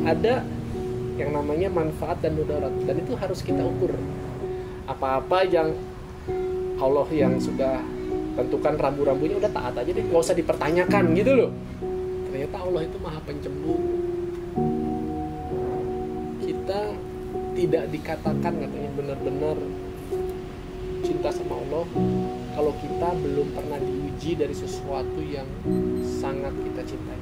ada yang namanya manfaat dan mudarat, dan itu harus kita ukur. Apa-apa yang Allah yang sudah tentukan rambu-rambunya udah taat aja deh, nggak usah dipertanyakan gitu loh. Ternyata Allah itu maha pencemburu. Kita tidak dikatakan katanya benar-benar cinta sama Allah kalau kita belum pernah diuji dari sesuatu yang sangat kita cintai.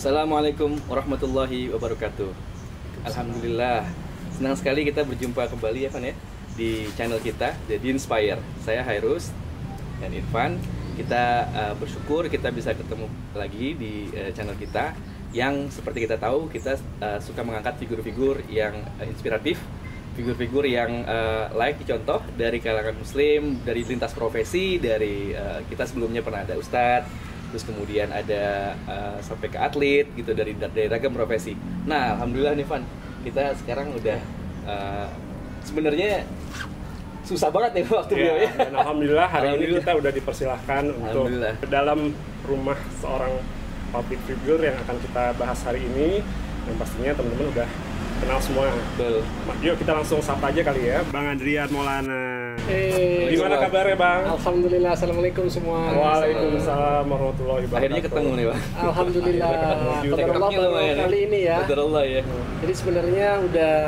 Assalamualaikum warahmatullahi wabarakatuh. Alhamdulillah, senang sekali kita berjumpa kembali ya Van ya di channel kita Jadi Inspire. Saya Hairus dan Irfan. Kita bersyukur kita bisa ketemu lagi di channel kita yang seperti kita tahu kita suka mengangkat figur-figur yang inspiratif, figur-figur yang layak dicontoh dari kalangan muslim, dari lintas profesi, dari kita sebelumnya pernah ada ustadz, terus kemudian ada sampai ke atlet gitu dari ragam profesi. Nah, alhamdulillah nih Van, kita sekarang udah sebenarnya susah banget nih waktu beliau ya. Dan alhamdulillah hari ini kita udah dipersilahkan untuk dalam rumah seorang public figure yang akan kita bahas hari ini, dan pastinya teman-teman udah kenal semua. Betul. Yuk kita langsung sapa aja kali ya, Bang Adrian Maulana. Gimana kabarnya Bang? Alhamdulillah, assalamualaikum semua. Waalaikumsalam warahmatullahi wabarakatuh. Akhirnya ketemu nih Bang. Alhamdulillah. Qadarullah kali ini ya. Qadarullah ya. Jadi sebenarnya udah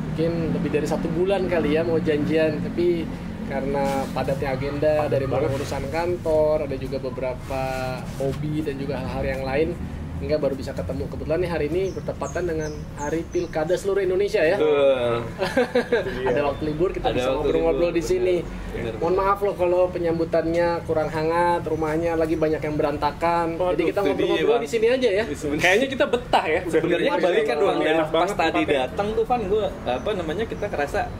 mungkin lebih dari 1 bulan kali ya mau janjian, tapi karena padatnya agenda dari mulai urusan kantor, ada juga beberapa hobi dan juga hal-hal yang lain, hingga baru bisa ketemu. Kebetulan nih hari ini bertepatan dengan hari Pilkada seluruh Indonesia ya. Ada waktu libur, kita bisa ngobrol-ngobrol di sini. Mohon maaf loh kalau penyambutannya kurang hangat, rumahnya lagi banyak yang berantakan. Jadi kita ngobrol-ngobrol di sini aja ya. Kayaknya kita betah ya. Sebenarnya kebalikan Bang ya. Pas tadi tempatnya. datang tuh Van, kita kerasa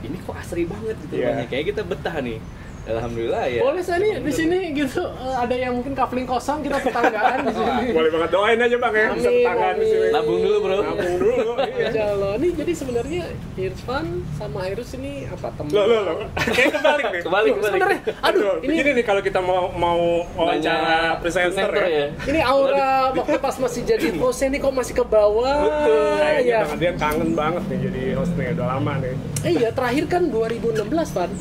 ini kok asri banget gitu rumahnya. Kayak kita betah nih. Alhamdulillah ya. Boleh saya nih di sini gitu, ada yang mungkin kafling kosong, kita tetanggaan di sini. Boleh banget, doain aja Bang ya. Bisa tetanggaan di sini. Nabung dulu bro. Nabung dulu. Insya Allah. Nih jadi sebenarnya Irfan sama Hairus ini apa teman? Loh. Kayak kebalik nih. Kebalik. Sebenarnya, aduh, ini nih kalau kita mau wawancara presenter ya. Ini aura waktu pas masih jadi host ini kok masih ke bawah. Kayaknya Bang Adrian kangen banget nih jadi hostnya, udah lama nih. Iya, terakhir kan 2016 Pan.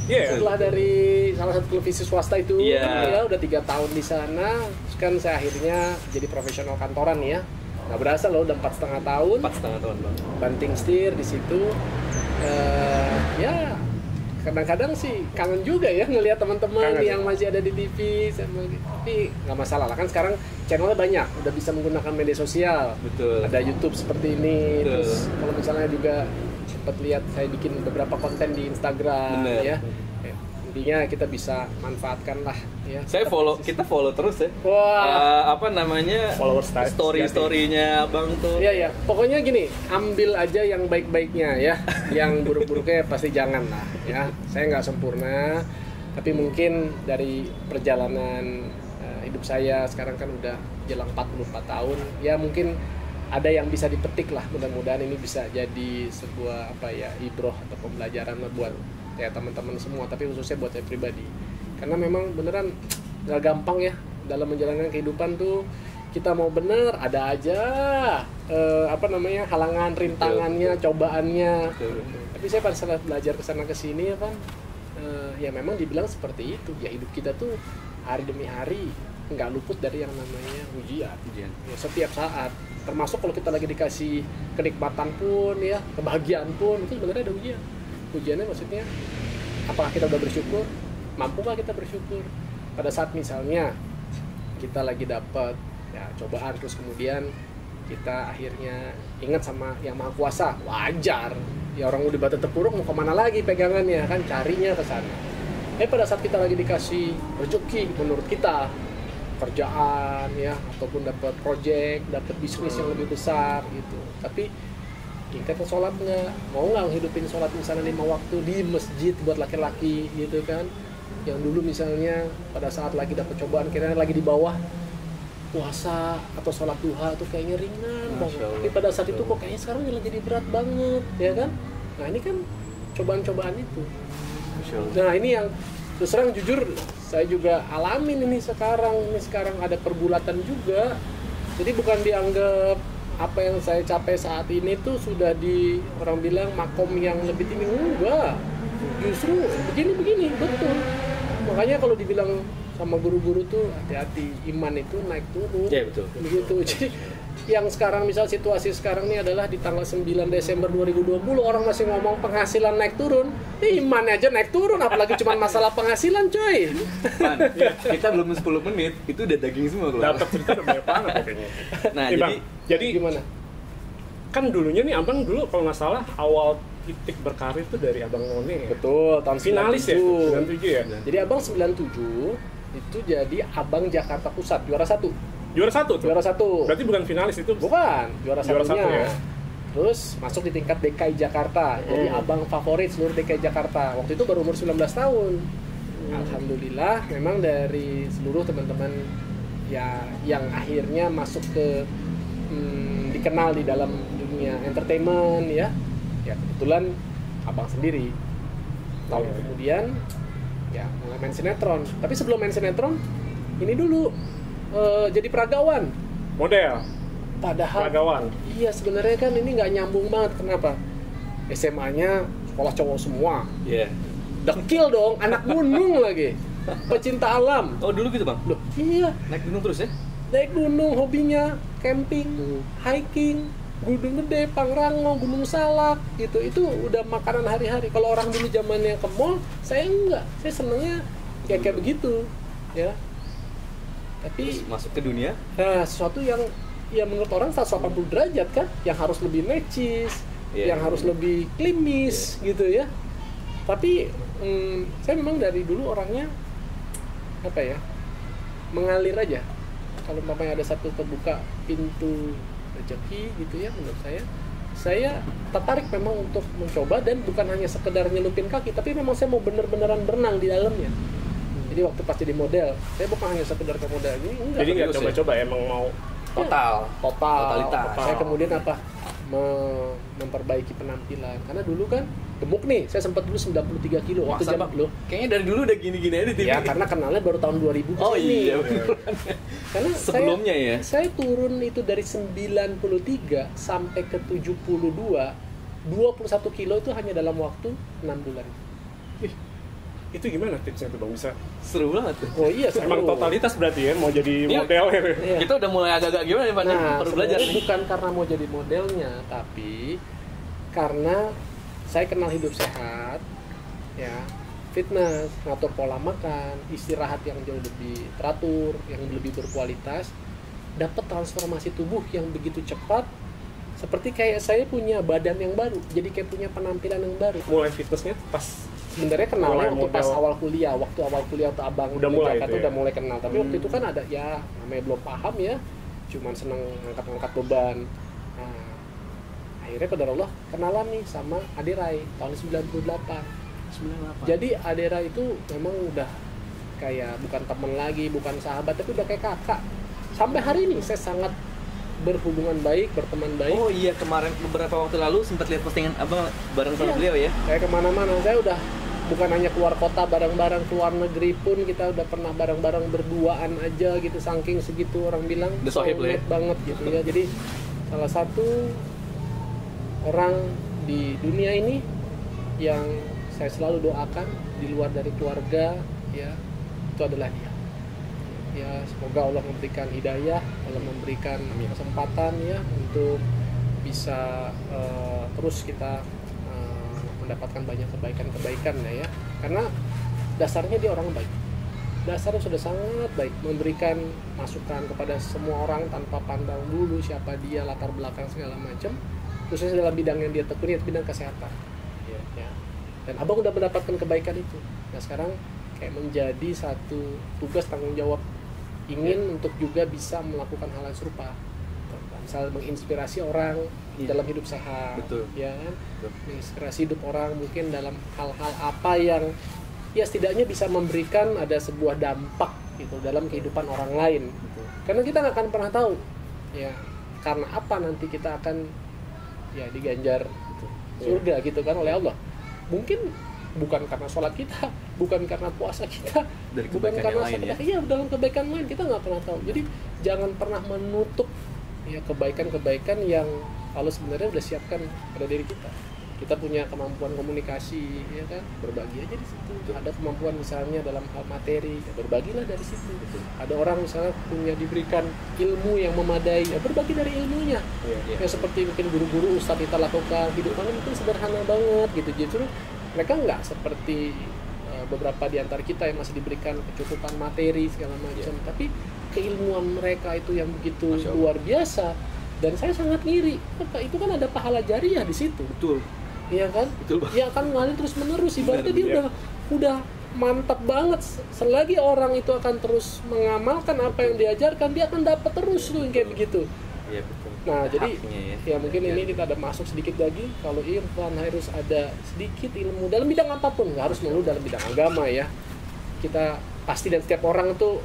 Setelah dari salah satu televisi swasta itu, ya udah 3 tahun di sana. Terus kan saya akhirnya jadi profesional kantoran ya. Nggak berasa loh, udah 4,5 tahun. 4,5 tahun Bang. Banting setir di situ. Ya kadang-kadang sih kangen juga ya ngelihat teman-teman yang masih ada di TV tapi nggak masalah lah, kan sekarang channelnya banyak, udah bisa menggunakan media sosial. Betul. Ada YouTube seperti ini. Betul. Terus kalau misalnya juga sempat lihat saya bikin beberapa konten di Instagram. Bener. Ya. Intinya kita bisa manfaatkan lah ya. Kita follow terus ya. Wah. Followers story-storynya Abang tuh. Iya. Pokoknya gini, ambil aja yang baik-baiknya ya. Yang buruk-buruknya pasti jangan lah ya. Saya nggak sempurna, tapi mungkin dari perjalanan hidup saya sekarang kan udah jelang 44 tahun. Ya mungkin ada yang bisa dipetik lah. Mudah-mudahan ini bisa jadi sebuah ibroh atau pembelajaran lah buat ya teman-teman semua, tapi khususnya buat saya pribadi, karena memang beneran nggak gampang ya dalam menjalankan kehidupan tuh. Kita mau bener, ada aja halangan, rintangannya, cobaannya. Tapi saya pada saat belajar kesana kesini ya Pan, ya memang dibilang seperti itu ya, hidup kita tuh hari demi hari nggak luput dari yang namanya ujian. Ya, setiap saat, termasuk kalau kita lagi dikasih kenikmatan pun ya, kebahagiaan pun, itu sebenarnya ada ujian. Ujiannya maksudnya apakah kita udah bersyukur mampukah kita bersyukur pada saat misalnya kita lagi dapat ya cobaan, terus kemudian kita akhirnya ingat sama yang maha kuasa, wajar ya, orang udah bata tepuruk mau kemana lagi pegangannya kan, carinya ke sana. Pada saat kita lagi dikasih rezeki menurut kita, kerjaan ya, ataupun dapat project, dapat bisnis yang lebih besar gitu, tapi ingat ke sholat nggak, mau nggak hidupin sholat misalnya 5 waktu di masjid buat laki-laki gitu kan, yang dulu misalnya pada saat lagi dapat cobaan kira-kira lagi di bawah puasa atau sholat duha tuh kayaknya ringan banget, tapi pada saat itu kok kayaknya sekarang jadi berat banget ya kan. Nah ini kan cobaan-cobaan itu. Nah ini yang terus terang jujur saya juga alamin ini sekarang ada perbulatan juga, jadi bukan dianggap apa yang saya capai saat ini tuh sudah di orang bilang makom yang lebih tinggi, enggak, justru begini betul. Makanya kalau dibilang sama guru-guru tuh hati-hati, iman itu naik turun. Ya betul. Begitu. Jadi yang sekarang misal situasi sekarang ini adalah di tanggal 9 Desember 2020 orang masih ngomong penghasilan naik turun. Iman aja naik turun, apalagi cuma masalah penghasilan, coy. Man, kita belum 10 menit itu udah daging semua keluar. Dapat cerita udah banyak banget kayaknya. Nah, jadi gimana? Kan dulunya nih Abang dulu kalau nggak salah awal titik berkarir itu dari Abang None. Betul, tahun finalis 97. Ya, 97 ya. Jadi Abang 97 itu jadi Abang Jakarta Pusat, juara 1. Juara 1 tuh? Juara 1. Berarti bukan finalis itu? Bukan, juara satunya. Ya? Terus masuk di tingkat DKI Jakarta. Jadi Abang favorit seluruh DKI Jakarta. Waktu itu baru umur 19 tahun. Alhamdulillah memang dari seluruh teman-teman ya yang akhirnya masuk ke dikenal di dalam dunia entertainment ya. Ya kebetulan Abang sendiri. Tahun kemudian ya mulai main sinetron. Tapi sebelum main sinetron ini dulu jadi peragawan, model. Padahal peragawan. Iya sebenarnya kan ini nggak nyambung banget. Kenapa? SMA-nya sekolah cowok semua. Iya. Dekil dong, anak gunung lagi, pecinta alam. Oh dulu gitu bang? Loh, iya. Naik gunung terus ya? Naik gunung, hobinya camping, hiking, Gunung Gede, Pangrango, Gunung Salak, gitu. Itu udah makanan hari-hari. Kalau orang dulu zamannya ke mall, saya enggak. Saya senengnya kayak begitu, ya. Tapi terus masuk ke dunia? Nah, sesuatu yang ya menurut orang 180 derajat kan, yang harus lebih necis, yang harus lebih klimis, gitu ya. Tapi saya memang dari dulu orangnya apa ya, mengalir aja. Kalau mamanya ada satu terbuka pintu rezeki gitu ya, menurut saya tertarik memang untuk mencoba, dan bukan hanya sekedar nyelupin kaki, tapi memang saya mau bener-beneran berenang di dalamnya. Jadi waktu pas jadi model, saya bukan hanya sekedar ke model ini, enggak. Jadi nggak coba-coba, emang mau totalitas. Saya kemudian apa? Memperbaiki penampilan. Karena dulu kan gemuk nih, saya sempat dulu 93 kilo waktu zaman dulu. Kayaknya dari dulu udah gini-gini aja di TV. Ya karena kenalnya baru tahun 2000 Oh iya. Karena sebelumnya saya turun itu dari 93 sampai ke 72, 21 kilo itu hanya dalam waktu 6 bulan. Itu gimana tipsnya tuh bang, bisa? Seru banget tuh. Oh iya, seru. Emang totalitas berarti ya, mau jadi model ya? Iya. Kita udah mulai agak-agak gimana nih Pak? Nah, perlu belajar nih. Bukan karena mau jadi modelnya, tapi karena saya kenal hidup sehat, ya, fitness, ngatur pola makan, istirahat yang jauh lebih teratur, yang lebih berkualitas, dapat transformasi tubuh yang begitu cepat, seperti kayak saya punya badan yang baru, jadi kayak punya penampilan yang baru. Mulai fitnessnya pas sebenarnya kenalnya waktu pas awal kuliah waktu tuh Abang udah mulai Jakarta udah mulai kenal, tapi waktu itu kan ada ya namanya belum paham ya, cuman seneng angkat-angkat beban. Nah, akhirnya pada Allah kenalan nih sama Ade Rai tahun 98. Jadi Ade Rai itu memang udah kayak bukan teman lagi, bukan sahabat, tapi udah kayak kakak. Sampai hari ini saya sangat berhubungan baik, berteman baik. Oh iya, kemarin beberapa waktu lalu sempat lihat postingan Abang bareng sama beliau ya. Kayak kemana-mana, saya udah bukan hanya keluar kota bareng-bareng, keluar negeri pun kita udah pernah bareng-bareng berduaan aja gitu, saking segitu orang bilang soulmate banget gitu ya. Jadi salah satu orang di dunia ini yang saya selalu doakan di luar dari keluarga ya, itu adalah dia. Ya semoga Allah memberikan hidayah, Allah memberikan kesempatan ya untuk bisa terus kita mendapatkan banyak kebaikan-kebaikan ya. Karena dasarnya dia orang baik. Dasarnya sudah sangat baik, memberikan masukan kepada semua orang tanpa pandang dulu siapa dia, latar belakang segala macam, khususnya dalam bidang yang dia tekuni, bidang kesehatan. Ya. Dan abang udah mendapatkan kebaikan itu. Nah sekarang kayak menjadi satu tugas tanggung jawab ingin untuk juga bisa melakukan hal yang serupa. Misal menginspirasi orang dalam hidup sehat, betul. Ya kan? Menginspirasi hidup orang mungkin dalam hal-hal apa yang ya setidaknya bisa memberikan ada sebuah dampak gitu dalam kehidupan orang lain. Betul. Karena kita nggak akan pernah tahu ya karena apa nanti kita akan ya diganjar gitu, surga gitu kan oleh Allah. Mungkin bukan karena sholat kita, bukan karena puasa kita, dari bukan karena lain, sedekah, iya dalam kebaikan lain kita nggak pernah tahu. Jadi jangan pernah menutup ya kebaikan-kebaikan yang Allah sebenarnya udah siapkan pada diri kita. Kita punya kemampuan komunikasi, ya kan, berbagi aja di situ. Ada kemampuan misalnya dalam hal materi, ya berbagilah dari situ. Ada orang misalnya punya diberikan ilmu yang memadai, ya berbagi dari ilmunya. Ya seperti mungkin guru-guru ustadz kita lakukan, hidup kalian itu sederhana banget gitu. Justru mereka nggak seperti beberapa di antara kita yang masih diberikan kecukupan materi segala macam, tapi keilmuan mereka itu yang begitu luar biasa. Dan saya sangat ngiri, itu kan ada pahala jariah di situ. Betul. Iya kan? Betul. Dia akan ngalir terus menerus, ibaratnya dia udah mantap banget. Selagi orang itu akan terus mengamalkan apa yang diajarkan, dia akan dapat terus tuh yang kayak begitu. Iya betul. Nah ada jadi ya mungkin ini kita ada masuk sedikit lagi. Kalau Irfan harus ada sedikit ilmu dalam bidang apapun, nggak harus melulu dalam bidang agama ya. Kita pasti dan setiap orang tuh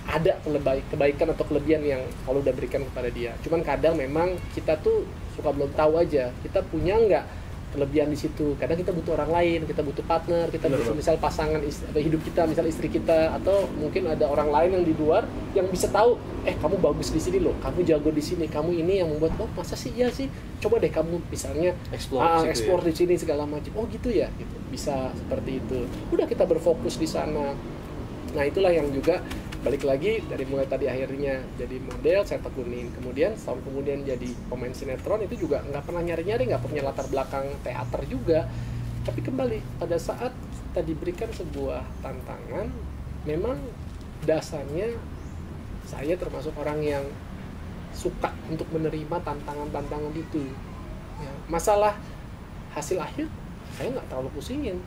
ada kebaikan atau kelebihan yang Allah udah berikan kepada dia. Cuman kadang memang kita tuh suka belum tahu aja kita punya nggak kelebihan di situ. Kadang kita butuh orang lain, kita butuh partner, kita butuh misal pasangan hidup kita, misal istri kita, atau mungkin ada orang lain yang di luar yang bisa tahu, kamu bagus di sini loh, kamu jago di sini, kamu ini yang membuat, oh masa sih iya sih, coba deh kamu misalnya explore di sini segala macam, oh gitu ya, gitu. Bisa seperti itu. Udah kita berfokus di sana. Nah itulah yang juga balik lagi dari mulai tadi akhirnya jadi model saya tekunin, kemudian setahun kemudian jadi pemain sinetron, itu juga nggak pernah nyari-nyari, nggak punya latar belakang teater juga, tapi kembali pada saat tadi berikan sebuah tantangan, memang dasarnya saya termasuk orang yang suka untuk menerima tantangan-tantangan itu ya. Masalah hasil akhir saya nggak terlalu pusingin.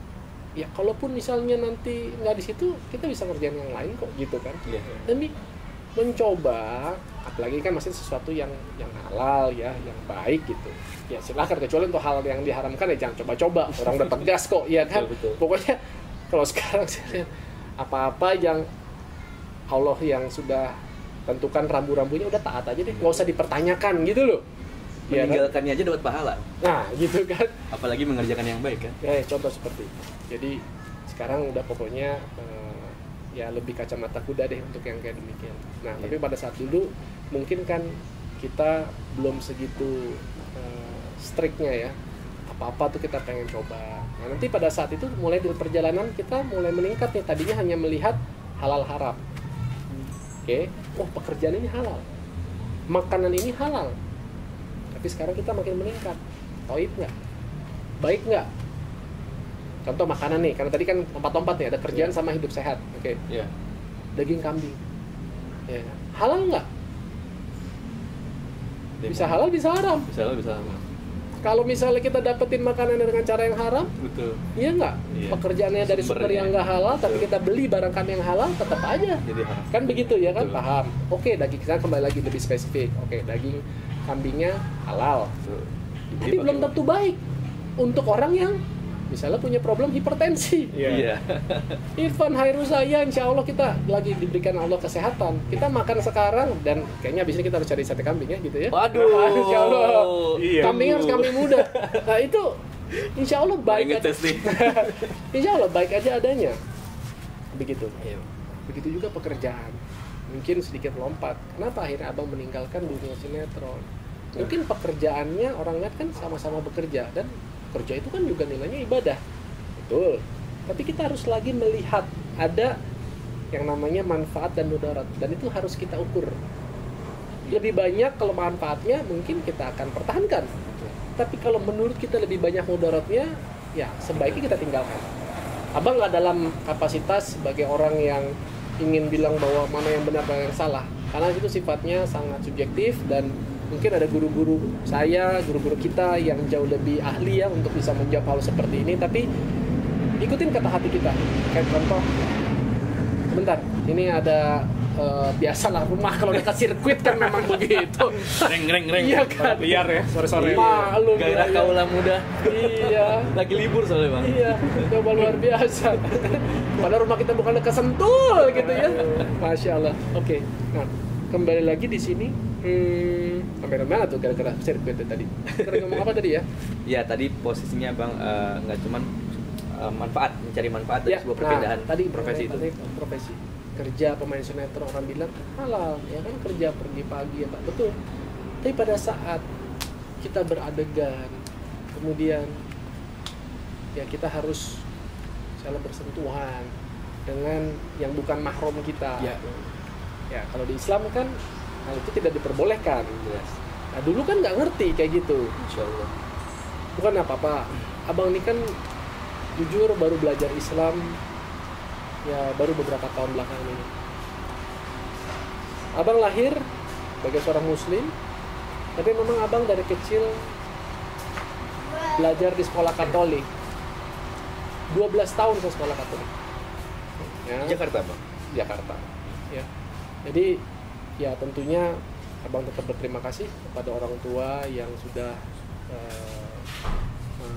Ya kalaupun misalnya nanti nggak di situ, kita bisa ngerjain yang lain kok gitu kan. Demi mencoba, apalagi kan masih sesuatu yang halal ya, yang baik gitu. Ya silakan, kecuali untuk hal yang diharamkan ya jangan coba-coba. Orang udah tegas kok, ya kan. Betul. Pokoknya kalau sekarang saya lihat apa-apa yang Allah yang sudah tentukan rambu-rambunya udah taat aja deh, nggak usah dipertanyakan gitu loh. Meninggalkannya aja dapat pahala. Nah gitu kan. Apalagi mengerjakan yang baik kan. Contoh seperti itu. Jadi sekarang udah pokoknya ya lebih kacamata kuda deh untuk yang kayak demikian. Nah tapi pada saat dulu mungkin kan kita belum segitu striknya ya. Apa-apa tuh kita pengen coba. Nah nanti pada saat itu mulai di perjalanan kita mulai meningkat nih. Tadinya hanya melihat halal haram. Oke, pekerjaan ini halal, makanan ini halal. Tapi sekarang kita makin meningkat. Toib nggak? Baik nggak? Contoh makanan nih, karena tadi kan lompat-lompat nih, ada kerjaan sama hidup sehat. Oke. Daging kambing. Ya. Halal nggak? Bisa halal, bisa haram. Bisa halal, bisa haram. Kalau misalnya kita dapetin makanan dengan cara yang haram, betul. Iya nggak? Iya. Pekerjaannya dari sumber yang nggak halal, tapi kita beli barang kami yang halal, tetap aja. Jadi haram. Kan begitu ya kan? Betul. Paham. Oke, daging kita kembali lagi lebih spesifik. Oke, daging kambingnya halal. Tapi belum tentu baik untuk orang yang misalnya punya problem hipertensi. Iya. Irfan Hairus saya, insya Allah kita lagi diberikan Allah kesehatan. Kita makan sekarang dan kayaknya abis ini kita harus cari sate kambing ya gitu ya. Waduh. Insya Allah. Iya, Kambingnya harus kambing muda. Nah itu insya Allah baik aja. Insya Allah baik aja adanya. Begitu. Begitu juga pekerjaan. Mungkin sedikit lompat. Kenapa akhirnya abang meninggalkan dunia sinetron? Mungkin pekerjaannya orang lihat kan sama-sama bekerja, dan kerja itu kan juga nilainya ibadah, betul. Tapi kita harus lagi melihat ada yang namanya manfaat dan mudarat, dan itu harus kita ukur. Lebih banyak kalau manfaatnya mungkin kita akan pertahankan, tapi kalau menurut kita lebih banyak mudaratnya, ya sebaiknya kita tinggalkan. Abang nggak dalam kapasitas sebagai orang yang ingin bilang bahwa mana yang benar dan yang salah, karena itu sifatnya sangat subjektif dan mungkin ada guru-guru saya, guru-guru kita yang jauh lebih ahli ya untuk bisa menjawab hal seperti ini. Tapi ikutin kata hati kita. Kayak contoh, bentar, ini ada biasalah rumah kalau dekat sirkuit kan memang begitu. Reng. Iya kan. Liar ya, sore-sore. Maklum. Gairah kaula muda. Iya. Lagi libur soalnya bang. Iya, coba luar biasa. Padahal rumah kita bukan dekat Sentul gitu ya. Masya Allah. Oke. Nah, kembali lagi di sini. Sampai mana tuh gara-gara sirkuit tadi? Kita ngomong apa tadi ya? Ya tadi posisinya bang nggak cuman mencari manfaat dari sebuah perpindahan tadi profesi itu. Profesi. Kerja pemain sinetron, orang bilang halal ya kan, kerja pergi pagi ya Pak, betul. Tapi pada saat kita beradegan, kemudian ya kita harus salah bersentuhan dengan yang bukan mahram kita. Ya kalau di Islam kan hal itu tidak diperbolehkan. Yes. Nah dulu kan nggak ngerti kayak gitu. Insya Allah. Bukan apa-apa, abang ini kan jujur baru belajar Islam ya baru beberapa tahun belakangan ini. Abang lahir sebagai seorang muslim, tapi memang abang dari kecil belajar di sekolah Katolik. 12 tahun ke sekolah Katolik. Ya. Jakarta bang. Jakarta. Ya. Jadi ya tentunya abang tetap berterima kasih kepada orang tua yang sudah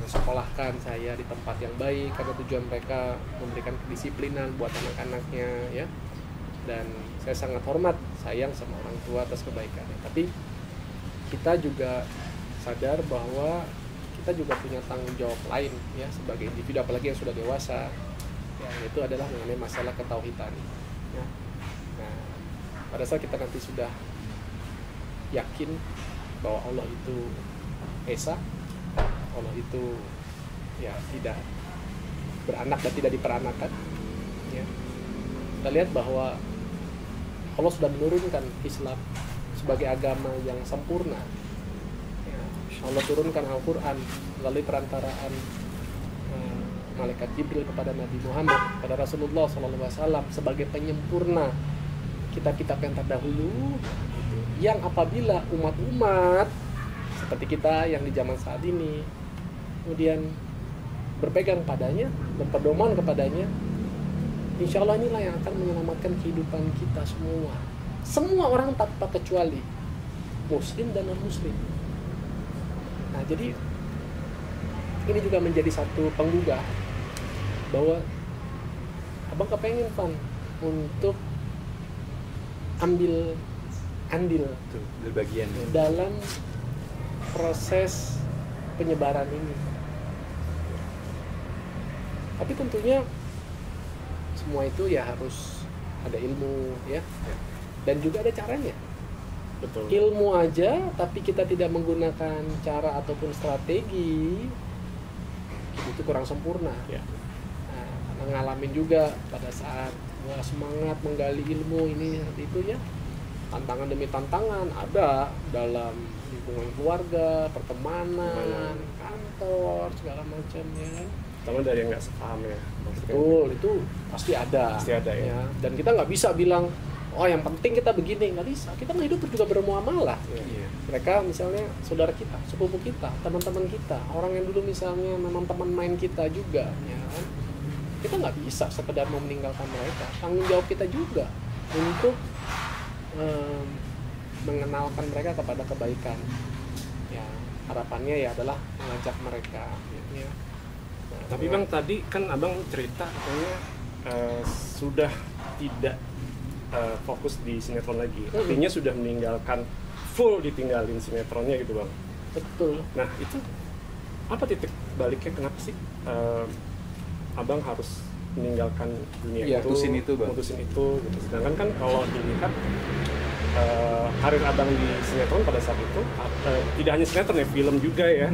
sekolahkan saya di tempat yang baik, karena tujuan mereka memberikan kedisiplinan buat anak-anaknya ya. Dan saya sangat hormat, sayang sama orang tua atas kebaikannya. Tapi kita juga sadar bahwa kita juga punya tanggung jawab lain ya sebagai individu, apalagi yang sudah dewasa. Ya, itu adalah mengenai masalah ketauhidan. Ya. Nah, pada saat kita nanti sudah yakin bahwa Allah itu Esa, Allah itu ya tidak beranak dan tidak diperanakan ya. Kita lihat bahwa Allah sudah menurunkan Islam sebagai agama yang sempurna ya. Allah turunkan Al-Quran melalui perantaraan malaikat Jibril kepada Nabi Muhammad, pada Rasulullah SAW sebagai penyempurna kitab-kitab yang terdahulu yang apabila umat-umat seperti kita yang di zaman saat ini kemudian berpegang padanya dan pedoman kepadanya, insya Allah inilah yang akan menyelamatkan kehidupan kita semua orang tanpa kecuali muslim dan non muslim. Nah jadi ini juga menjadi satu penggugah bahwa abang kepengen untuk ambil andil bagian dalam proses penyebaran ini. Tapi tentunya semua itu ya harus ada ilmu ya. Dan juga ada caranya. Betul. Ilmu aja tapi kita tidak menggunakan cara ataupun strategi, itu kurang sempurna ya. Nah, karena ngalamin juga pada saat gua semangat menggali ilmu ini itu ya, tantangan demi tantangan ada dalam lingkungan keluarga, pertemanan, kantor, segala macam ya kan. Terutama dari yang nggak sepaham ya. Betul, itu pasti ada. Pasti ada ya. Dan kita nggak bisa bilang, oh yang penting kita begini, nggak bisa. Kita hidup juga bermuamalah. Iya. Mereka misalnya saudara kita, sepupu kita, teman-teman kita, orang yang dulu misalnya memang teman main kita juga, ya kan. Kita nggak bisa sekedar mau meninggalkan mereka. Tanggung jawab kita juga untuk mengenalkan mereka kepada kebaikan. Ya, harapannya ya adalah mengajak mereka. Ya. Nah, tapi Bang tadi kan Abang cerita katanya sudah tidak fokus di sinetron lagi. Artinya sudah meninggalkan, full ditinggalin sinetronnya gitu Bang. Betul. Nah itu apa titik baliknya, kenapa sih Abang harus meninggalkan dunia ya, itu, mutusin itu gitu. Sedangkan kan kalau dilihat karir Abang di sinetron pada saat itu tidak hanya sinetron ya, film juga ya,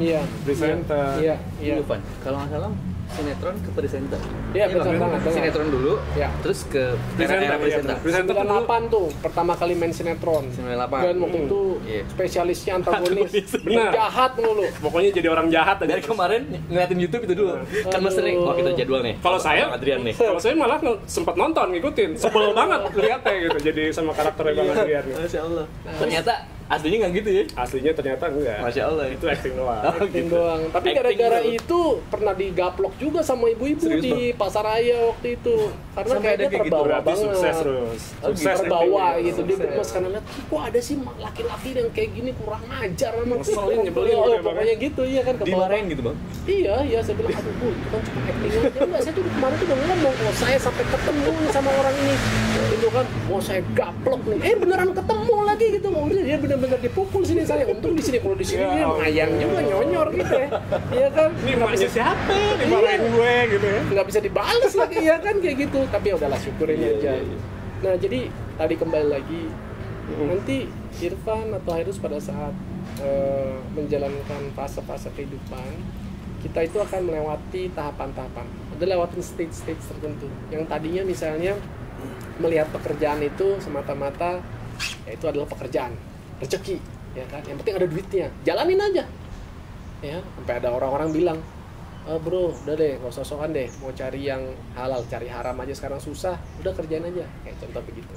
presenter. Iya. Van, kalau nggak salah sinetron ke presenter. Iya, benar Bang? banget. Sinetron dulu, Ya. terus ke Presenter, presenter. iya, presenter dulu. 98 tuh pertama kali main sinetron. 98. Dan waktu itu Iya. spesialisnya antagonis. Benar. Jahat mulu. Pokoknya jadi orang jahat aja. Dari kemarin ngeliatin YouTube itu dulu. Kan Mas sering, wah kita jadwal nih. Kalau saya, Bang Adrian nih. Kalau saya malah sempat nonton, ngikutin. Sebel banget lihatnya gitu. Jadi sama karakternya Bang Adrian nih. Masya Allah. Ternyata aslinya nggak gitu ya? Aslinya ternyata enggak. Masya Allah. Itu acting doang. Acting doang. Tapi Acting gara-gara dulu. itu pernah digaplok juga sama ibu-ibu Serius, di Pasaraya waktu itu. Karena Sampai ada kayaknya kayak gitu, terbawa Berarti banget. sukses terus. Oh, Sukses Terbawa actingnya. gitu. Dia Sukses. gemes karena lihat, kok ada sih laki-laki yang kayak gini kurang ajar emang. Ngeselin, nyebelin Oh, gitu ya, Bang, pokoknya gitu iya kan. kebawa. Dimarahin gitu bang? Iya, saya bilang, aduh Bu, itu kan cuma acting aja. Enggak, saya tuh kemarin tuh udah ngomong, kalau saya sampai ketemu nih sama orang ini, itu kan, mau saya gaplok nih. Beneran ketemu lagi gitu. Oh, dia bener-bener dipukul sini saya. Untung di sini, kalau di sini Ya dia ampun. ngayang juga nyonyor gitu ya. Iya kan? Ini emaknya siapa? Dimarahin gue gitu ya. Nggak bisa dibales lagi ya kan kayak gitu. Tapi ya udahlah syukurin Iya, aja. iya, iya. Nah, jadi tadi kembali lagi nanti Irfan atau Hairus pada saat menjalankan fase-fase kehidupan, kita itu akan melewati tahapan-tahapan. Udah lewatin stage-stage tertentu. Yang tadinya misalnya melihat pekerjaan itu semata-mata ya itu adalah pekerjaan, rezeki, ya kan. Yang penting ada duitnya, jalanin aja. Ya, sampai ada orang-orang bilang, bro, udah deh, nggak usah sokan deh, mau cari yang halal, cari haram aja sekarang susah, udah kerjain aja, kayak contoh begitu.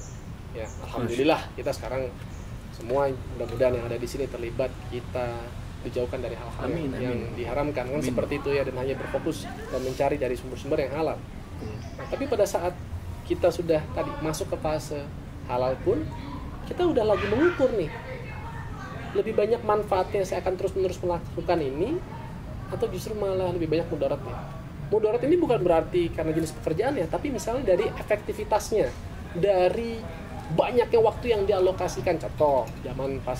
Ya, alhamdulillah kita sekarang semua mudah-mudahan yang ada di sini terlibat, kita dijauhkan dari hal-hal Amin, yang amin. diharamkan kan Amin. seperti itu ya, dan hanya berfokus dan mencari dari sumber-sumber yang halal. Nah, tapi pada saat kita sudah tadi masuk ke fase halal pun, kita udah lagi mengukur nih, lebih banyak manfaatnya saya akan terus-menerus melakukan ini, atau justru malah lebih banyak mudaratnya. Mudarat ini bukan berarti karena jenis pekerjaannya, tapi misalnya dari efektivitasnya, dari banyaknya waktu yang dialokasikan. Contoh, zaman pas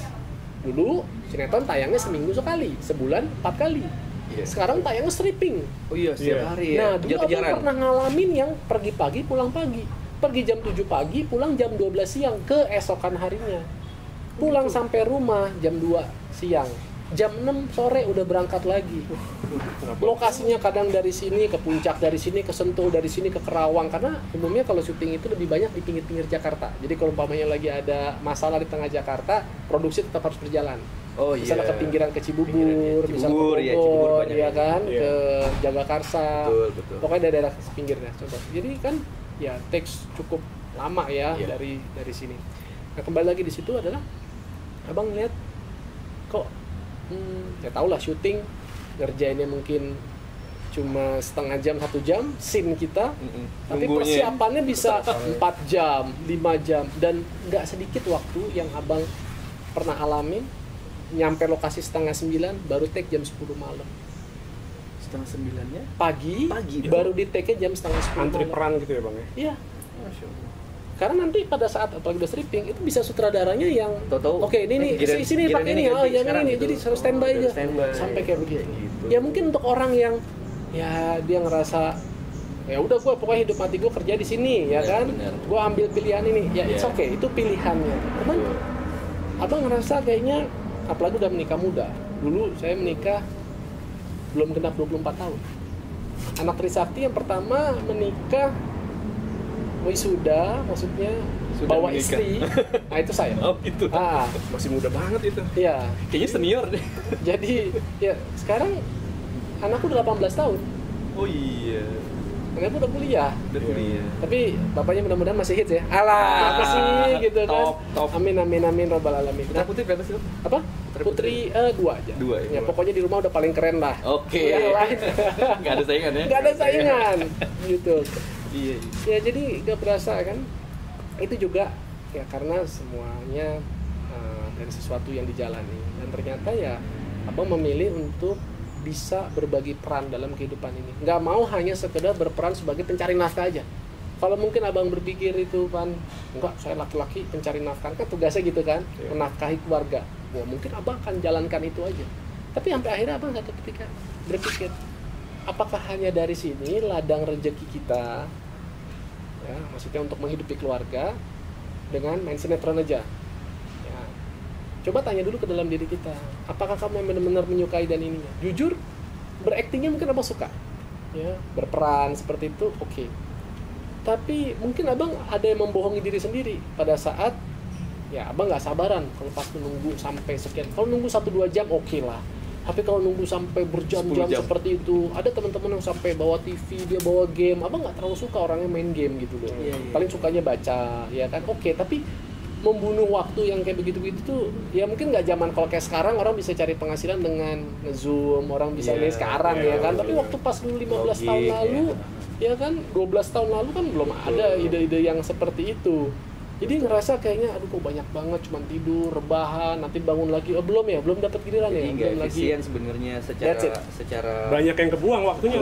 dulu sinetron tayangnya seminggu sekali, sebulan 4 kali. Iya. Sekarang tayangnya stripping. Oh iya, setiap Iya. hari ya. Nah, dulu aku Kejar-kejaran. pernah ngalamin yang pergi pagi, pulang pagi. Pergi jam 7 pagi, pulang jam 12 siang keesokan harinya. Pulang sampai rumah jam 2 siang. Jam 6 sore udah berangkat lagi. Lokasinya kadang dari sini ke Puncak, dari sini ke Sentul, dari sini ke Kerawang. Karena umumnya kalau syuting itu lebih banyak di pinggir-pinggir Jakarta. Jadi kalau umpamanya lagi ada masalah di tengah Jakarta, produksi tetap harus berjalan. Oh iya. Misalnya ke pinggiran ke Cibubur, Pinggiran, ya. misalnya Cibubur, ke ya, Cibubur Bogor, banyak ya ya. kan, Iya. ke Jagakarsa. Betul, betul. Pokoknya daerah pinggirnya contoh. Jadi kan ya takes cukup lama ya Iya. dari sini. Nah, kembali lagi di situ adalah abang lihat kok ya tau lah syuting ngerjainnya mungkin cuma setengah jam 1 jam scene kita, tapi Nunggunya. persiapannya bisa 4 jam 5 jam, dan nggak sedikit waktu yang abang pernah alamin nyampe lokasi setengah 9 baru take jam 10 malam, Setengah 9-nya. pagi baru di take jam setengah 10 Antri malam. peran gitu ya Bang ya. Iya, Masya Allah. karena nanti pada saat apalagi udah stripping itu bisa sutradaranya yang Tahu-tahu, oke ini nih giliran- sini giliran pakai ini ini, ganti yang sekarang ini gitu. jadi harus standby Oh, aja standby. sampai kayak begitu. Gitu. Ya mungkin untuk orang yang ya dia ngerasa ya udah gue pokoknya hidup mati gue kerja di sini ya Benar, kan, benar. gue ambil pilihan ini ya it's Iya. okay, itu pilihannya. Cuman abang ngerasa kayaknya apalagi udah menikah muda. Dulu saya menikah belum genap 24 tahun. Anak Trisakti yang pertama menikah wisuda, maksudnya Sudah bawa menikah. istri. Nah itu saya. Oh itu. Ah, Masih muda banget itu. iya. Kayaknya senior deh. Jadi ya sekarang anakku udah 18 tahun. Oh iya. Anakku udah kuliah. Udah kuliah. Tapi bapaknya mudah-mudahan masih hits ya. Alah, apa sih gitu kan. Top. Amin amin amin robbal alamin. Putra Nah, putri berapa sih? Bang? apa? Putri 2 aja. 2 Ya, ya. pokoknya di rumah udah paling keren lah. Oke. Yang lain Nggak ada saingan ya? nggak ada saingan gitu. Iya. Ya jadi gak berasa kan. Itu juga ya karena semuanya dari sesuatu yang dijalani, dan ternyata ya abang memilih untuk bisa berbagi peran dalam kehidupan ini. Nggak mau hanya sekedar berperan sebagai pencari nafkah aja. Kalau mungkin abang berpikir itu kan, enggak, saya laki-laki pencari nafkah, kan tugasnya gitu kan, menafkahi keluarga. Wah, mungkin abang akan jalankan itu aja. Tapi sampai akhirnya abang satu ketika berpikir, apakah hanya dari sini ladang rezeki kita, ya, maksudnya untuk menghidupi keluarga dengan main sinetron aja. Ya. Coba tanya dulu ke dalam diri kita, apakah kamu yang benar-benar menyukai dan ininya? Jujur, beraktingnya mungkin abang suka, ya berperan seperti itu, oke. Tapi mungkin abang ada yang membohongi diri sendiri pada saat ya abang nggak sabaran kalau pas menunggu sampai sekian. Kalau nunggu 1-2 jam oke lah. Tapi kalau nunggu sampai berjam-jam seperti itu, ada teman-teman yang sampai bawa TV, dia bawa game. Abang nggak terlalu suka orangnya main game gitu loh. Paling sukanya baca, ya kan? Oke, tapi membunuh waktu yang kayak begitu-begitu tuh, ya mungkin nggak zaman kalau kayak sekarang orang bisa cari penghasilan dengan nge-zoom, orang bisa ini sekarang ya kan. Tapi waktu pas dulu 15 tahun lalu, ya kan, 12 tahun lalu kan belum ada ide-ide yang seperti itu. Jadi ngerasa kayaknya aduh kok banyak banget, cuman tidur, rebahan, nanti bangun lagi. Oh belum dapat giliran ya. Jadi nggak efisien sebenarnya secara banyak yang kebuang waktunya.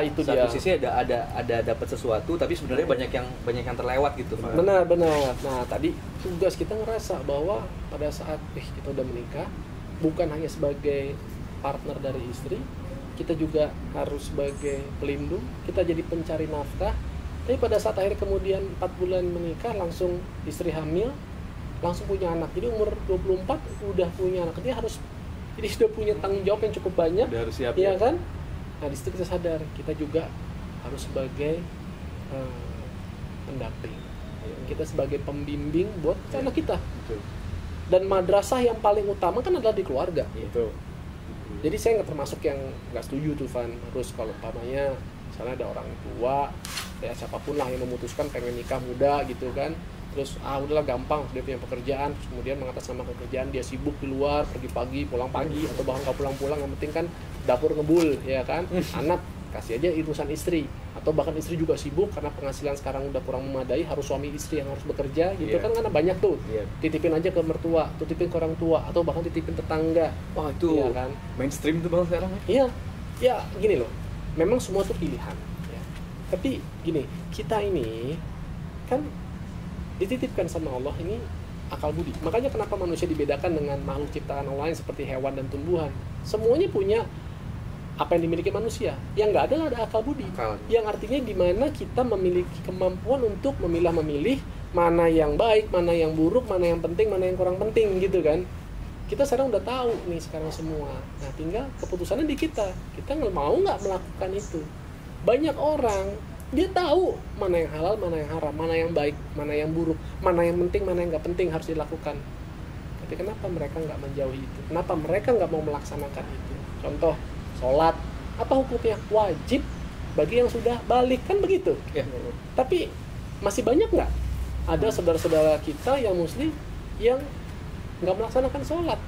Itu dia. Satu sisi ada dapat sesuatu, tapi sebenarnya banyak yang terlewat gitu. Benar. Nah tadi tugas kita ngerasa bahwa pada saat kita udah menikah, bukan hanya sebagai partner dari istri, kita juga harus sebagai pelindung, kita jadi pencari nafkah. Tapi pada saat akhir kemudian 4 bulan menikah, langsung istri hamil, langsung punya anak. Jadi umur 24 udah punya anak. Dia sudah punya tanggung jawab yang cukup banyak. Udah harus siap ya kan? Nah di situ kita sadar, kita juga harus sebagai pendamping. Kita sebagai pembimbing buat anak kita. Betul. Dan madrasah yang paling utama kan adalah di keluarga. Betul. Jadi saya nggak termasuk yang nggak setuju tuh Van, harus kalau umpamanya misalnya ada orang tua ya siapapun lah yang memutuskan pengen nikah muda gitu kan, terus udahlah gampang, dia punya pekerjaan, terus kemudian mengatasnamakan pekerjaan, dia sibuk di luar, pergi pagi pulang pagi, atau bahkan nggak pulang-pulang, yang penting kan dapur ngebul ya kan, anak kasih aja urusan istri, atau bahkan istri juga sibuk karena penghasilan sekarang udah kurang memadai, harus suami istri yang harus bekerja gitu kan, karena banyak tuh titipin aja ke mertua, titipin ke orang tua, atau bahkan titipin tetangga. Wah itu ya kan? Mainstream tuh bang sekarang ya gini loh, memang semua tuh pilihan ya. Tapi gini, kita ini kan dititipkan sama Allah ini akal budi. Makanya kenapa manusia dibedakan dengan makhluk ciptaan Allah lain seperti hewan dan tumbuhan. Semuanya punya apa yang dimiliki manusia. Yang nggak ada akal budi. Yang artinya di mana kita memiliki kemampuan untuk memilah-memilih mana yang baik, mana yang buruk, mana yang penting, mana yang kurang penting gitu kan. Kita sekarang udah tahu nih sekarang semua. Nah tinggal keputusannya di kita. Kita mau nggak melakukan itu. Banyak orang dia tahu mana yang halal, mana yang haram, mana yang baik, mana yang buruk, mana yang penting, mana yang nggak penting harus dilakukan. Tapi kenapa mereka nggak menjauhi itu? Kenapa mereka nggak mau melaksanakan itu? Contoh, sholat, apa hukumnya? Wajib bagi yang sudah balik, kan begitu? Ya. Tapi masih banyak nggak ada saudara-saudara kita yang muslim yang nggak melaksanakan sholat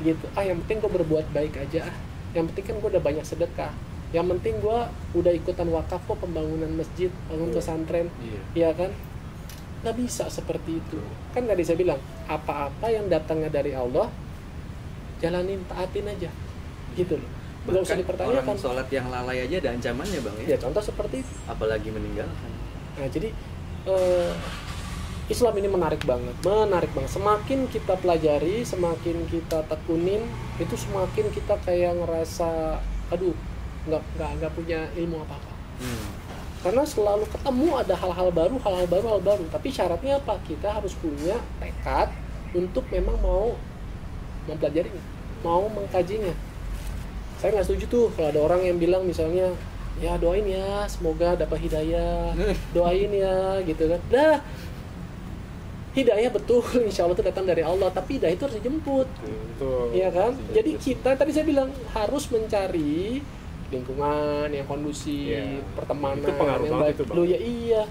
gitu. Yang penting gue berbuat baik aja, yang penting kan gue udah banyak sedekah, yang penting gue udah ikutan wakaf kok, pembangunan masjid, bangun pesantren, ya kan? Nggak bisa seperti itu. Kan tadi saya bilang, apa-apa yang datangnya dari Allah, jalanin, taatin aja, gitu loh. Nggak usah dipertanyakan. Orang sholat yang lalai aja ada ancamannya bang ya? Ya contoh seperti itu. Apalagi meninggalkan. Nah jadi Islam ini menarik banget. Semakin kita pelajari, semakin kita tekunin, itu semakin kita kayak ngerasa, aduh, nggak punya ilmu apa-apa. Karena selalu ketemu ada hal-hal baru. Tapi syaratnya apa? Kita harus punya tekad untuk memang mau mempelajarinya, mau mengkajinya. Saya nggak setuju tuh kalau ada orang yang bilang misalnya, ya doain ya semoga dapat hidayah, doain ya gitu kan. Dah, hidayah betul insya Allah itu datang dari Allah, tapi hidayah itu harus dijemput. Iya kan? Jadi kita tadi saya bilang harus mencari lingkungan yang kondusif, pertemanan yang baik. Loh ya iya,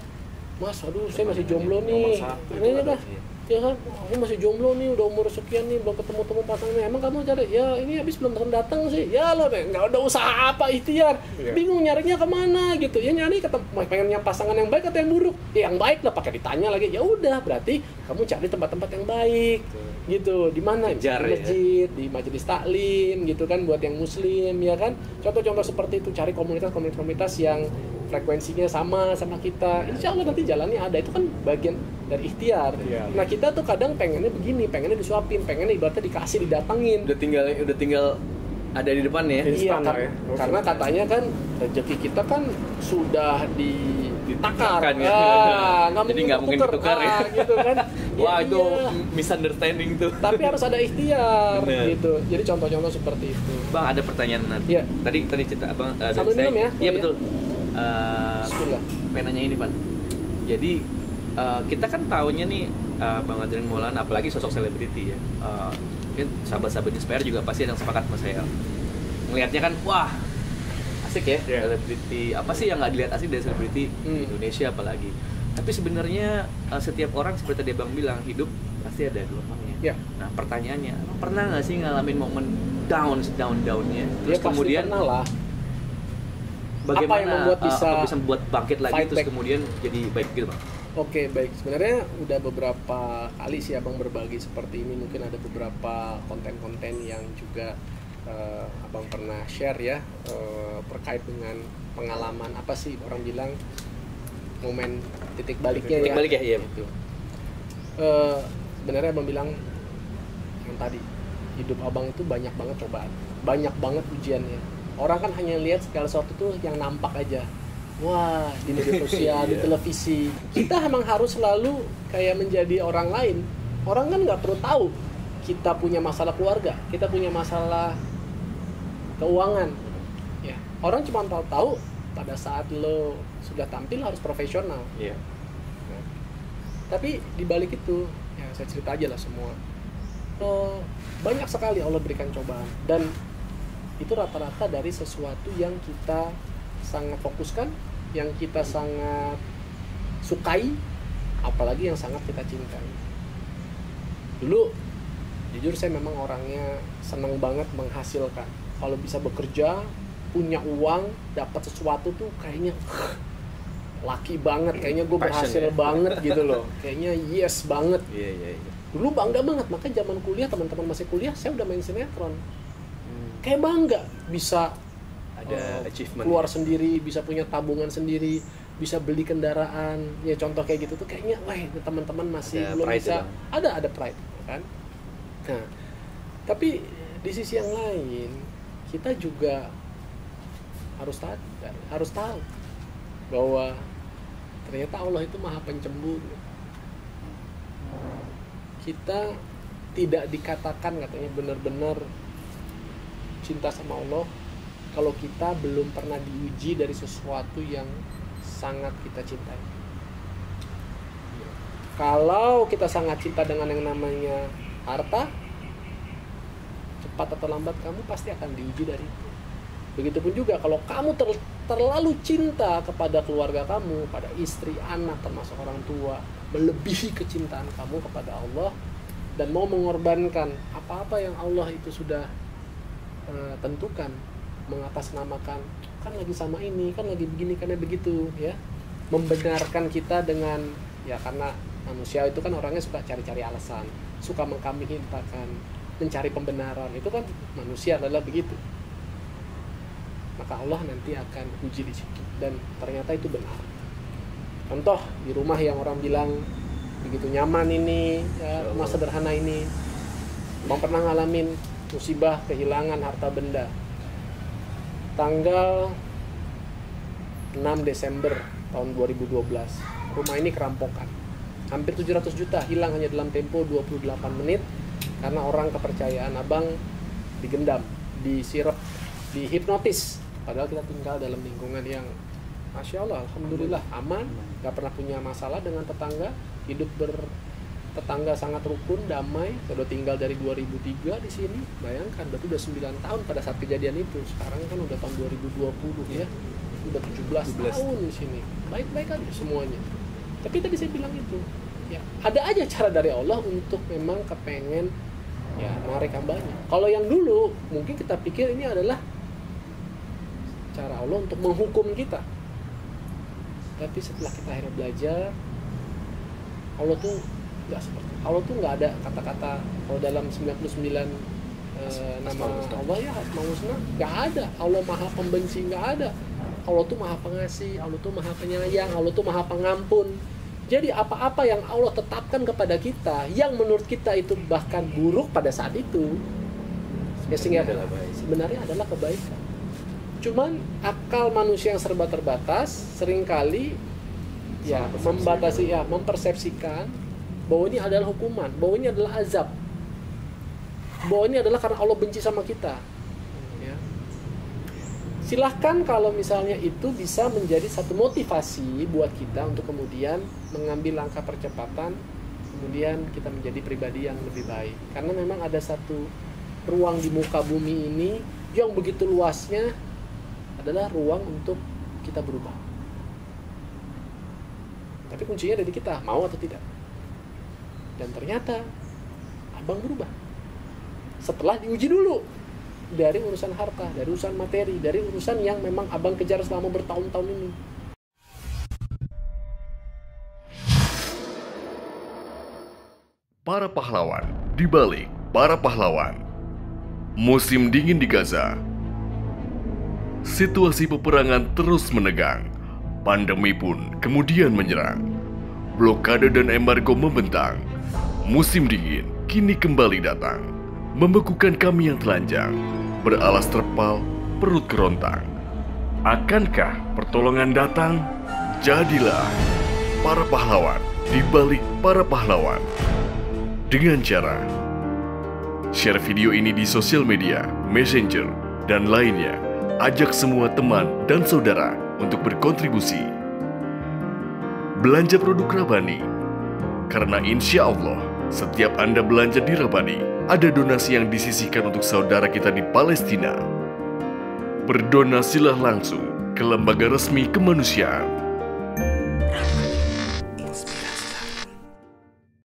Mas, aduh saya masih jomblo nih. Ini dah. Ya kan, aku masih jomblo nih, udah umur sekian nih, belum ketemu pasangannya. Emang kamu cari? Ya ini habis belum datang sih. Ya lo deh, nggak ada usaha apa ikhtiar. Bingung nyarinya kemana gitu. Ya nyari pengen yang pasangan yang baik atau yang buruk? Ya yang baik lah, pakai ditanya lagi. Ya udah, berarti kamu cari tempat-tempat yang baik. Gitu. Di mana? Di masjid, di majelis taklim gitu kan, buat yang muslim ya kan. Contoh-contoh seperti itu, cari komunitas yang frekuensinya sama kita, insya Allah nanti jalannya ada. Itu kan bagian dari ikhtiar. Nah kita tuh kadang pengennya begini, pengennya disuapin, pengennya ibaratnya dikasih, didatengin. Udah tinggal ada di depan ya. Iya, karena katanya kan rezeki kita kan sudah ditakar kan, ya. Jadi nggak mungkin ditukar ya. Gitu kan. Wah, Ya, itu iya. misunderstanding tuh. Tapi harus ada ikhtiar Bener. gitu. Jadi contoh-contoh seperti itu. Bang, ada pertanyaan nanti. Iya. Tadi cerita Abang Sambil minum ya, Iya boleh betul. Bismillah. Penanya ini, Pak. Jadi kita kan tahunya nih Bang Adrian Maulana, apalagi sosok selebriti ya. Mungkin sahabat-sahabat Inspire juga pasti ada yang sepakat sama saya. Ngelihatnya kan, wah asik ya, Yeah. selebriti. Apa sih yang nggak dilihat asik dari selebriti di Indonesia apalagi? Tapi sebenarnya setiap orang seperti tadi Bang bilang, hidup pasti ada gelombangnya. Ya. Nah pertanyaannya, Abang pernah nggak sih ngalamin momen down-nya? Terus Ya, pasti kemudian pernah lah. bagaimana Apa yang membuat bisa apa bisa membuat bangkit lagi fight terus back? kemudian jadi baik gitu, Bang? Oke, baik. Sebenarnya udah beberapa kali sih Abang berbagi seperti ini. Mungkin ada beberapa konten-konten yang juga Abang pernah share ya, terkait dengan pengalaman apa sih orang bilang momen titik baliknya Titik ya. balik ya, iya. Gitu. Sebenarnya Abang bilang yang tadi, hidup Abang itu banyak banget cobaan, banyak banget ujiannya. Orang kan hanya lihat segala sesuatu tuh yang nampak aja. Wah, di media sosial, di televisi. Kita emang harus selalu kayak menjadi orang lain. Orang kan nggak perlu tahu kita punya masalah keluarga, kita punya masalah keuangan. Ya, orang cuma tahu pada saat lo sudah tampil harus profesional. Iya. Nah, tapi di balik itu, ya saya cerita aja lah semua. Banyak sekali Allah berikan cobaan, dan itu rata-rata dari sesuatu yang kita sangat fokuskan, yang kita sangat sukai, apalagi yang sangat kita cintai. Dulu, jujur saya memang orangnya senang banget menghasilkan. Kalau bisa bekerja, punya uang, dapat sesuatu tuh kayaknya laki banget, kayaknya gue Passion berhasil ya? banget gitu loh. Kayaknya yes banget. Iya. Dulu bangga banget, makanya zaman kuliah, teman-teman masih kuliah, saya udah main sinetron. Kayak bangga bisa Ada achievement. keluar sendiri, bisa punya tabungan sendiri, bisa beli kendaraan. Ya contoh kayak gitu tuh kayaknya, wah teman-teman masih Ada belum pride bisa. ya, Bang? Ada pride kan. Nah, tapi di sisi yang lain kita juga harus tahu bahwa ternyata Allah itu maha pencemburu. Kita tidak dikatakan katanya benar-benar cinta sama Allah kalau kita belum pernah diuji dari sesuatu yang sangat kita cintai. Kalau kita sangat cinta dengan yang namanya harta, cepat atau lambat kamu pasti akan diuji dari itu. Begitupun juga kalau kamu terlalu cinta kepada keluarga kamu, pada istri, anak, termasuk orang tua, melebihi kecintaan kamu kepada Allah, dan mau mengorbankan apa-apa yang Allah itu sudah tentukan, mengatasnamakan, kan lagi sama ini, kan lagi begini, karena begitu ya, membenarkan kita dengan, ya karena manusia itu kan orangnya suka cari-cari alasan, suka mengkambing hitamkan, mencari pembenaran, itu kan manusia adalah begitu. Maka Allah nanti akan uji di situ, dan ternyata itu benar. Contoh di rumah yang orang bilang begitu nyaman ini, ya, rumah sederhana ini, Bang pernah ngalamin musibah kehilangan harta benda. Tanggal 6 Desember tahun 2012, rumah ini kerampokan. Hampir 700 juta hilang hanya dalam tempo 28 menit karena orang kepercayaan Abang digendam, disirep, dihipnotis. Padahal kita tinggal dalam lingkungan yang Masya Allah, Alhamdulillah aman, gak pernah punya masalah dengan tetangga, hidup bertetangga sangat rukun, damai. Saya udah tinggal dari 2003 di sini, bayangkan berarti udah 9 tahun pada saat kejadian itu. Sekarang kan udah tahun 2020 ya, udah 17 tahun di sini, baik-baik aja semuanya. Tapi tadi saya bilang itu, ya ada aja cara dari Allah untuk memang kepengen ya narik hambanya. Kalau yang dulu mungkin kita pikir ini adalah cara Allah untuk menghukum kita. Tapi setelah kita akhirnya belajar, Allah tuh nggak seperti itu. Allah tuh nggak ada kata-kata kalau dalam 99 nama Allah ya Asmaul Husna, nggak ada. Allah maha pembenci, nggak ada. Allah tuh maha pengasih, Allah tuh maha penyayang, Allah tuh maha pengampun. Jadi apa-apa yang Allah tetapkan kepada kita yang menurut kita itu bahkan buruk pada saat itu, ya sebenarnya adalah kebaikan. Cuman akal manusia yang serba terbatas seringkali ya membatasi, ya mempersepsikan bahwa ini adalah hukuman, bahwa ini adalah azab, bahwa ini adalah karena Allah benci sama kita. Ya. Silahkan kalau misalnya itu bisa menjadi satu motivasi buat kita untuk kemudian mengambil langkah percepatan, kemudian kita menjadi pribadi yang lebih baik. Karena memang ada satu ruang di muka bumi ini yang begitu luasnya adalah ruang untuk kita berubah. Tapi kuncinya dari kita, mau atau tidak. Dan ternyata abang berubah setelah diuji dulu dari urusan harta, dari urusan materi, dari urusan yang memang abang kejar selama bertahun-tahun ini. Para pahlawan di balik para pahlawan. Musim dingin di Gaza. Situasi peperangan terus menegang. Pandemi pun kemudian menyerang. Blokade dan embargo membentang. Musim dingin kini kembali datang, membekukan kami yang telanjang, beralas terpal, perut kerontang. Akankah pertolongan datang? Jadilah para pahlawan di balik para pahlawan. Dengan cara share video ini di sosial media, messenger, dan lainnya. Ajak semua teman dan saudara untuk berkontribusi. Belanja produk Rabani, karena insya Allah setiap Anda belanja di Rabani, ada donasi yang disisihkan untuk saudara kita di Palestina. Berdonasilah langsung ke lembaga resmi kemanusiaan